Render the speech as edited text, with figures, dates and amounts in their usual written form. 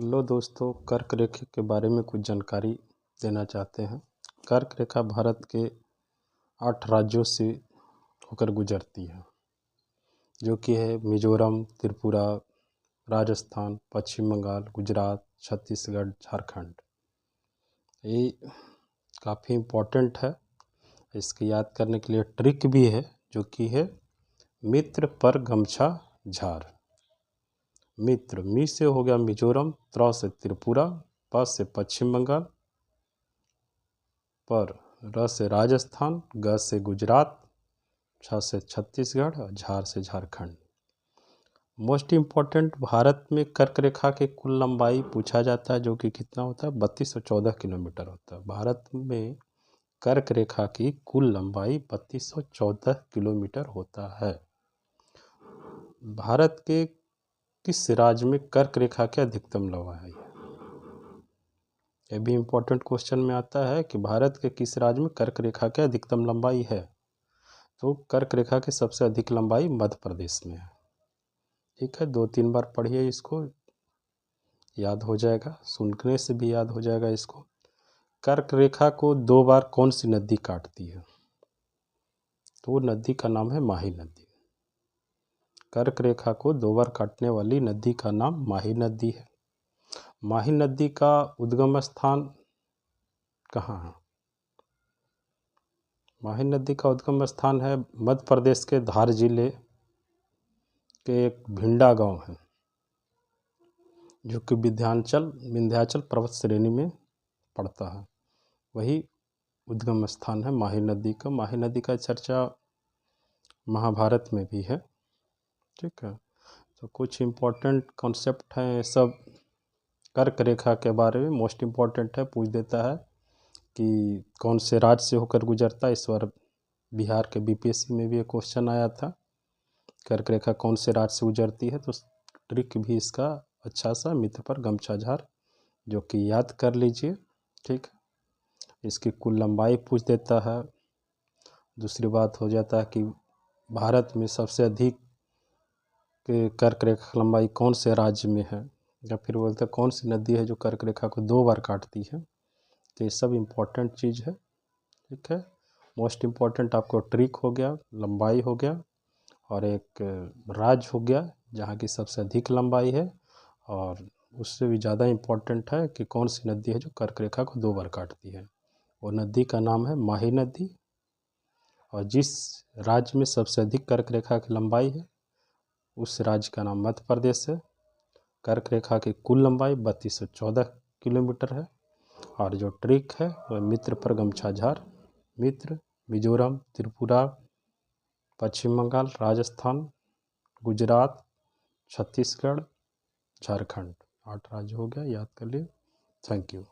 Hello दोस्तों, कर्क रेखा के बारे में कुछ जानकारी देना चाहते हैं। कर्क रेखा भारत के 8 राज्यों से होकर गुजरती है, जो कि है मिजोरम, त्रिपुरा, राजस्थान, पश्चिम बंगाल, गुजरात, छत्तीसगढ़, झारखंड। ये काफ़ी इम्पोर्टेंट है। इसके याद करने के लिए ट्रिक भी है, जो कि है मित्र पर गमछा झार। मित्र, मी से हो गया मिजोरम, त्र से त्रिपुरा, प से पश्चिम बंगाल, पर र से राजस्थान, ग से गुजरात, छ से छत्तीसगढ़ और झार से झारखंड। मोस्ट इम्पॉर्टेंट, भारत में कर्क रेखा की कुल लंबाई पूछा जाता है, जो कि कितना होता है 3214 किलोमीटर होता है। भारत में कर्क रेखा की कुल लंबाई 3214 किलोमीटर होता है। भारत के किस राज्य में कर्क रेखा की अधिकतम लंबाई है? यह भी इम्पोर्टेंट क्वेश्चन में आता है कि भारत के किस राज्य में कर्क रेखा की अधिकतम लंबाई है। तो कर्क रेखा की सबसे अधिक लंबाई मध्य प्रदेश में है। ठीक है, 2-3 बार पढ़िए, इसको याद हो जाएगा, सुनने से भी याद हो जाएगा इसको। कर्क रेखा को 2 बार कौन सी नदी काटती है? तो नदी का नाम है माही नदी। कर्क रेखा को 2 बार काटने वाली नदी का नाम माही नदी है। माही नदी का उद्गम स्थान कहाँ है? माही नदी का उद्गम स्थान है मध्य प्रदेश के धार जिले के एक भिंडा गांव है, जो कि विंध्याचल पर्वत श्रेणी में पड़ता है। वही उद्गम स्थान है माही नदी का। माही नदी का चर्चा महाभारत में भी है। ठीक है, तो कुछ इम्पोर्टेंट कॉन्सेप्ट हैं ये सब कर्क रेखा के बारे में। मोस्ट इम्पोर्टेंट है, पूछ देता है कि कौन से राज्य से होकर गुजरता है। इस बार बिहार के बीपीएससी में भी एक क्वेश्चन आया था, कर्क रेखा कौन से राज्य से गुजरती है। तो ट्रिक भी इसका अच्छा सा, मित्र पर गमछा झार, जो कि याद कर लीजिए। ठीक, इसकी कुल लंबाई पूछ देता है। दूसरी बात हो जाता है कि भारत में सबसे अधिक कर्क रेखा लंबाई कौन से राज्य में है, या फिर बोलते हैं कौन सी नदी है जो कर्क रेखा को 2 बार काटती है। तो ये सब इम्पोर्टेंट चीज़ है। ठीक है, मोस्ट इम्पोर्टेंट आपको ट्रिक हो गया, लंबाई हो गया, और एक राज्य हो गया जहाँ की सबसे अधिक लंबाई है। और उससे भी ज़्यादा इम्पोर्टेंट है कि कौन सी नदी है जो कर्क रेखा को 2 बार काटती है। वो नदी का नाम है माही नदी। और जिस राज्य में सबसे अधिक कर्क रेखा की लंबाई है, उस राज्य का नाम मध्य प्रदेश है। कर्क रेखा की कुल लंबाई 3214 किलोमीटर है। और जो ट्रिक है वह मित्र पर गमछा झार। मित्र मिजोरम, त्रिपुरा, पश्चिम बंगाल, राजस्थान, गुजरात, छत्तीसगढ़, झारखंड, 8 राज्य हो गया, याद कर लिए। Thank you.